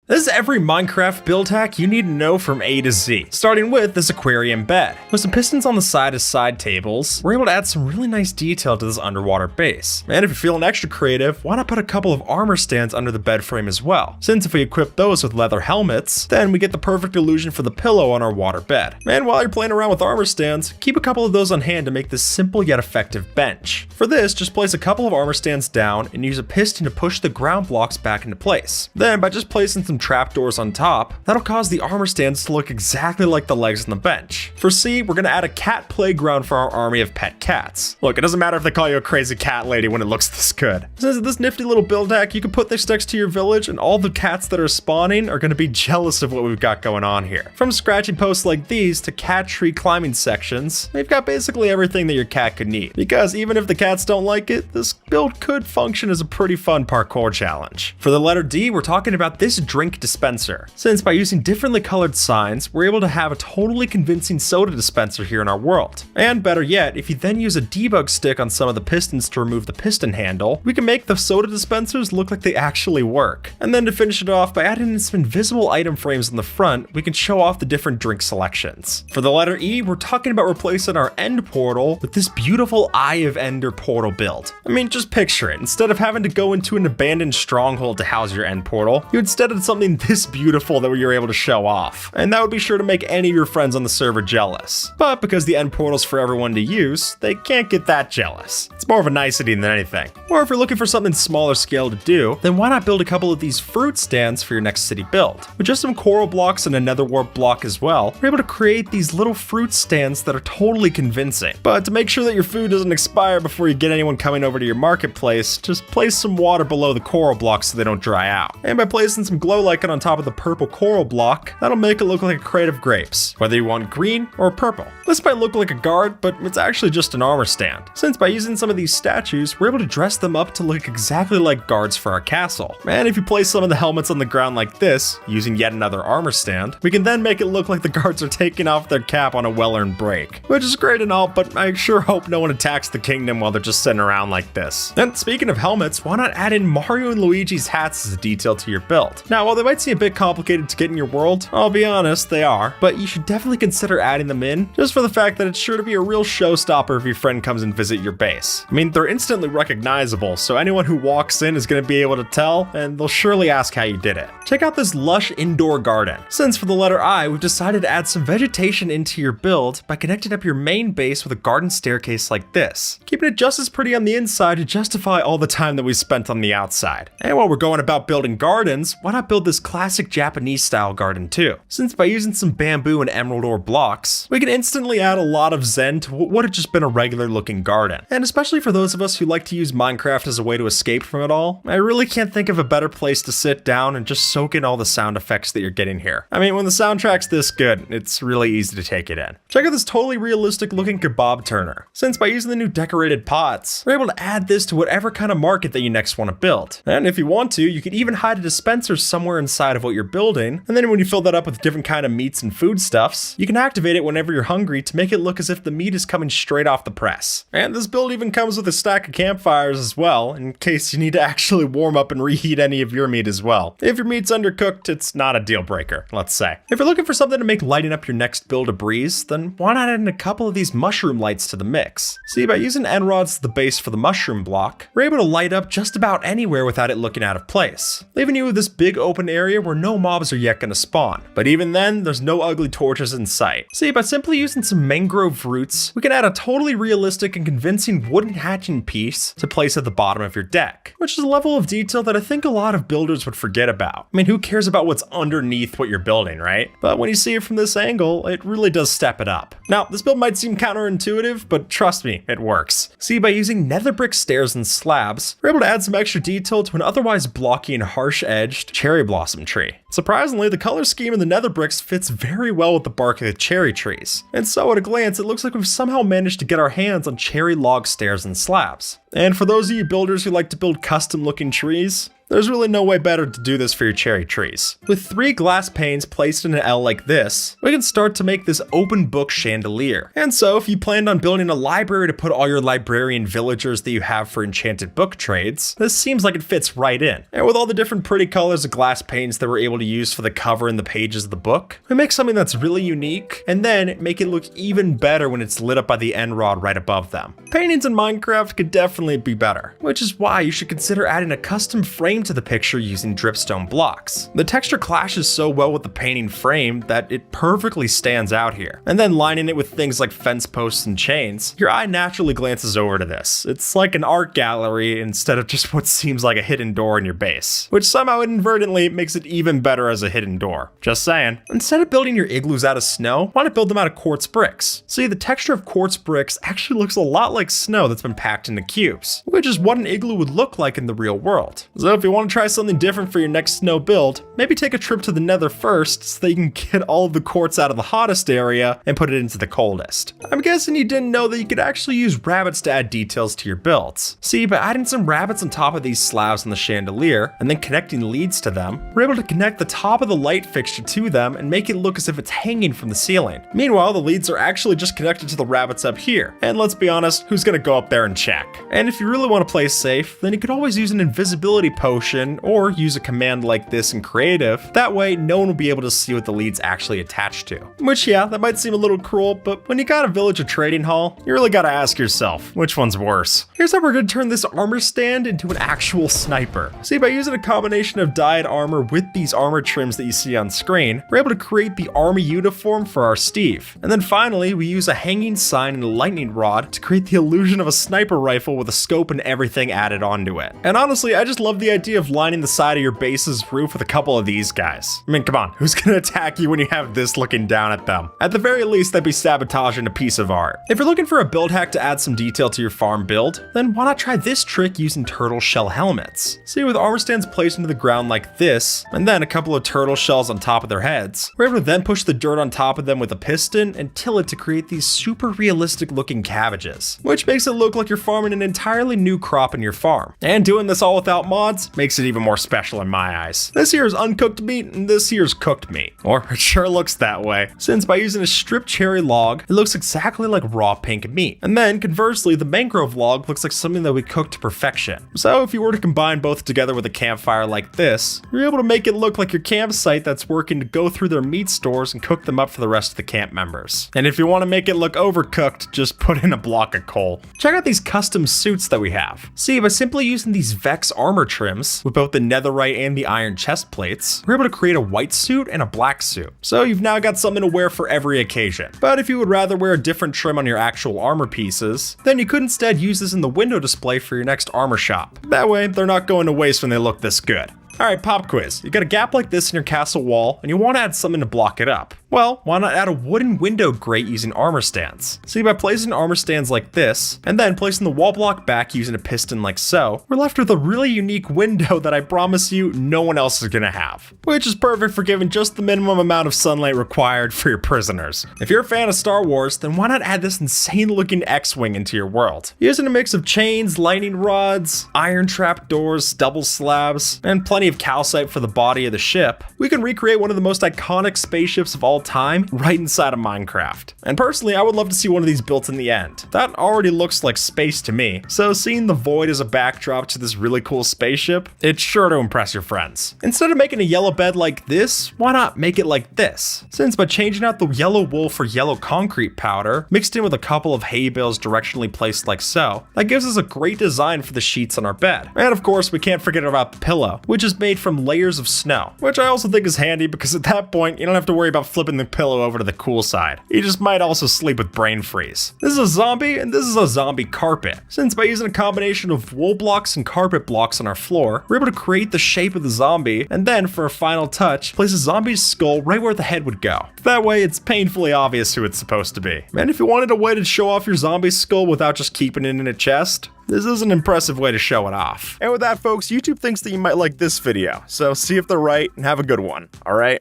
This is every Minecraft build hack you need to know from A to Z, starting with this aquarium bed. With some pistons on the side as side tables, we're able to add some really nice detail to this underwater base. And if you're feeling extra creative, why not put a couple of armor stands under the bed frame as well? Since if we equip those with leather helmets, then we get the perfect illusion for the pillow on our water bed. And while you're playing around with armor stands, keep a couple of those on hand to make this simple yet effective bench. For this, just place a couple of armor stands down and use a piston to push the ground blocks back into place. Then by just placing some trapdoors on top, that'll cause the armor stands to look exactly like the legs on the bench. For C, we're gonna add a cat playground for our army of pet cats. Look, it doesn't matter if they call you a crazy cat lady when it looks this good. Since this nifty little build hack, you can put this next to your village and all the cats that are spawning are gonna be jealous of what we've got going on here. From scratching posts like these to cat tree climbing sections, we've got basically everything that your cat could need. Because even if the cats don't like it, this build could function as a pretty fun parkour challenge. For the letter D, we're talking about this drink dispenser. Since by using differently colored signs, we're able to have a totally convincing soda dispenser here in our world. And better yet, if you then use a debug stick on some of the pistons to remove the piston handle, we can make the soda dispensers look like they actually work. And then to finish it off, by adding in some invisible item frames on the front, we can show off the different drink selections. For the letter E, we're talking about replacing our end portal with this beautiful Eye of Ender portal build. I mean, just picture it. Instead of having to go into an abandoned stronghold to house your end portal, you instead had something this beautiful that you're able to show off. And that would be sure to make any of your friends on the server jealous. But because the end portal's for everyone to use, they can't get that jealous. It's more of a nicety than anything. Or if you're looking for something smaller scale to do, then why not build a couple of these fruit stands for your next city build? With just some coral blocks and a nether warp block as well, we're able to create these little fruit stands that are totally convincing. But to make sure that your food doesn't expire before you get anyone coming over to your marketplace, just place some water below the coral blocks so they don't dry out. And by placing some glow lichen on top of the purple coral block, that'll make it look like a crate of grapes, whether you want green or purple. This might look like a guard, but it's actually just an armor stand. Since by using some of these statues, we're able to dress them up to look exactly like guards for our castle. And if you place some of the helmets on the ground like this, using yet another armor stand, we can then make it look like the guards are taking off their cap on a well-earned break. Which is great and all, but I sure hope no one attacks the kingdom while they're just sitting around like this. And speaking of helmets, why not add in Mario and Luigi's hats as a detail to your build? Now, while they might seem a bit complicated to get in your world, I'll be honest, they are, but you should definitely consider adding them in, just for the fact that it's sure to be a real showstopper if your friend comes and visit your base. I mean, they're instantly recognizable, so anyone who walks in is going to be able to tell, and they'll surely ask how you did it. Check out this lush indoor garden. Since for the letter I, we've decided to add some vegetation into your build by connecting up your main base with a garden staircase like this, keeping it just as pretty on the inside to justify all the time that we spent on the outside. And while we're going about building gardens, why not build this classic Japanese style garden too? Since by using some bamboo and emerald ore blocks, we can instantly add a lot of zen to what had just been a regular looking garden. And especially for those of us who like to use Minecraft as a way to escape from it all, I really can't think of a better place to sit down and just soak in all the sound effects that you're getting here. I mean, when the soundtrack's this good, it's really easy to take it in. Check out this totally realistic looking kebab turner. Since by using the new decorated pots, we're able to add this to whatever kind of market that you next want to build. And if you want to, you could even hide a dispenser somewhere inside of what you're building, and then when you fill that up with different kind of meats and foodstuffs, you can activate it whenever you're hungry to make it look as if the meat is coming straight off the press. And this build even comes with a stack of campfires as well, in case you need to actually warm up and reheat any of your meat as well. If your meat's undercooked, it's not a deal breaker, let's say. If you're looking for something to make lighting up your next build a breeze, then why not add in a couple of these mushroom lights to the mix? See, by using end rods as the base for the mushroom block, we're able to light up just about anywhere without it looking out of place, leaving you with this big open area where no mobs are yet going to spawn. But even then, there's no ugly torches in sight. See, by simply using some mangrove roots, we can add a totally realistic and convincing wooden hatching piece to place at the bottom of your deck, which is a level of detail that I think a lot of builders would forget about. I mean, who cares about what's underneath what you're building, right? But when you see it from this angle, it really does step it up. Now, this build might seem counterintuitive, but trust me, it works. See, by using nether brick stairs and slabs, we're able to add some extra detail to an otherwise blocky and harsh-edged cherry blossom tree. Surprisingly, the color scheme in the nether bricks fits very well with the bark of the cherry trees. And so at a glance, it looks like we've somehow managed to get our hands on cherry log stairs and slabs. And for those of you builders who like to build custom looking trees, There's really no way better to do this for your cherry trees. With 3 glass panes placed in an L like this, we can start to make this open book chandelier. And so if you planned on building a library to put all your librarian villagers that you have for enchanted book trades, this seems like it fits right in. And with all the different pretty colors of glass panes that we're able to use for the cover and the pages of the book, we make something that's really unique and then make it look even better when it's lit up by the end rod right above them. Paintings in Minecraft could definitely be better, which is why you should consider adding a custom frame to the picture using dripstone blocks. The texture clashes so well with the painting frame that it perfectly stands out here. And then lining it with things like fence posts and chains, your eye naturally glances over to this. It's like an art gallery instead of just what seems like a hidden door in your base, which somehow inadvertently makes it even better as a hidden door. Just saying. Instead of building your igloos out of snow, why not build them out of quartz bricks? See, the texture of quartz bricks actually looks a lot like snow that's been packed into cubes, which is what an igloo would look like in the real world. So if you want to try something different for your next snow build, maybe take a trip to the nether first so that you can get all of the quartz out of the hottest area and put it into the coldest. I'm guessing you didn't know that you could actually use rabbits to add details to your builds. See, by adding some rabbits on top of these slabs on the chandelier and then connecting leads to them, we're able to connect the top of the light fixture to them and make it look as if it's hanging from the ceiling. Meanwhile, the leads are actually just connected to the rabbits up here. And let's be honest, who's gonna go up there and check? And if you really want to play safe, then you could always use an invisibility potion or use a command like this in creative. That way, no one will be able to see what the lead's actually attached to. Which, yeah, that might seem a little cruel, but when you got a village or trading hall, you really gotta ask yourself, which one's worse? Here's how we're gonna turn this armor stand into an actual sniper. See, by using a combination of dyed armor with these armor trims that you see on screen, we're able to create the army uniform for our Steve. And then finally, we use a hanging sign and a lightning rod to create the illusion of a sniper rifle with a scope and everything added onto it. And honestly, I just love the idea of lining the side of your base's roof with a couple of these guys. I mean, come on, who's gonna attack you when you have this looking down at them? At the very least, that'd be sabotaging a piece of art. If you're looking for a build hack to add some detail to your farm build, then why not try this trick using turtle shell helmets? See, with armor stands placed into the ground like this, and then a couple of turtle shells on top of their heads, we're able to then push the dirt on top of them with a piston and till it to create these super realistic looking cabbages, which makes it look like you're farming an entirely new crop in your farm. And doing this all without mods makes it even more special in my eyes. This here is uncooked meat and this here is cooked meat, or it sure looks that way, since by using a stripped cherry log, it looks exactly like raw pink meat. And then conversely, the mangrove log looks like something that we cooked to perfection. So if you were to combine both together with a campfire like this, you're able to make it look like your campsite that's working to go through their meat stores and cook them up for the rest of the camp members. And if you want to make it look overcooked, just put in a block of coal. Check out these custom suits that we have. See, by simply using these Vex armor trims with both the netherite and the iron chest plates, we're able to create a white suit and a black suit. So you've now got something to wear for every occasion. But if you would rather wear a different trim on your actual armor pieces, then you could instead use this in the window display for your next armor shop. That way, they're not going to waste when they look this good. Alright, pop quiz. You got a gap like this in your castle wall, and you want to add something to block it up. Well, why not add a wooden window grate using armor stands? See, by placing armor stands like this, and then placing the wall block back using a piston like so, we're left with a really unique window that I promise you no one else is gonna have. Which is perfect for giving just the minimum amount of sunlight required for your prisoners. If you're a fan of Star Wars, then why not add this insane looking X-Wing into your world? Using a mix of chains, lightning rods, iron trap doors, double slabs, and plenty of calcite for the body of the ship, we can recreate one of the most iconic spaceships of all time right inside of Minecraft. And personally, I would love to see one of these built in the end. That already looks like space to me, so seeing the void as a backdrop to this really cool spaceship, it's sure to impress your friends. Instead of making a yellow bed like this, why not make it like this? Since by changing out the yellow wool for yellow concrete powder, mixed in with a couple of hay bales directionally placed like so, that gives us a great design for the sheets on our bed. And of course, we can't forget about the pillow, which is made from layers of snow, which I also think is handy because at that point, you don't have to worry about flipping the pillow over to the cool side. You just might also sleep with brain freeze. This is a zombie and this is a zombie carpet. Since by using a combination of wool blocks and carpet blocks on our floor, we're able to create the shape of the zombie and then for a final touch, place a zombie's skull right where the head would go. That way it's painfully obvious who it's supposed to be. And if you wanted a way to show off your zombie skull without just keeping it in a chest, this is an impressive way to show it off. And with that, folks, YouTube thinks that you might like this video, so see if they're right and have a good one, alright?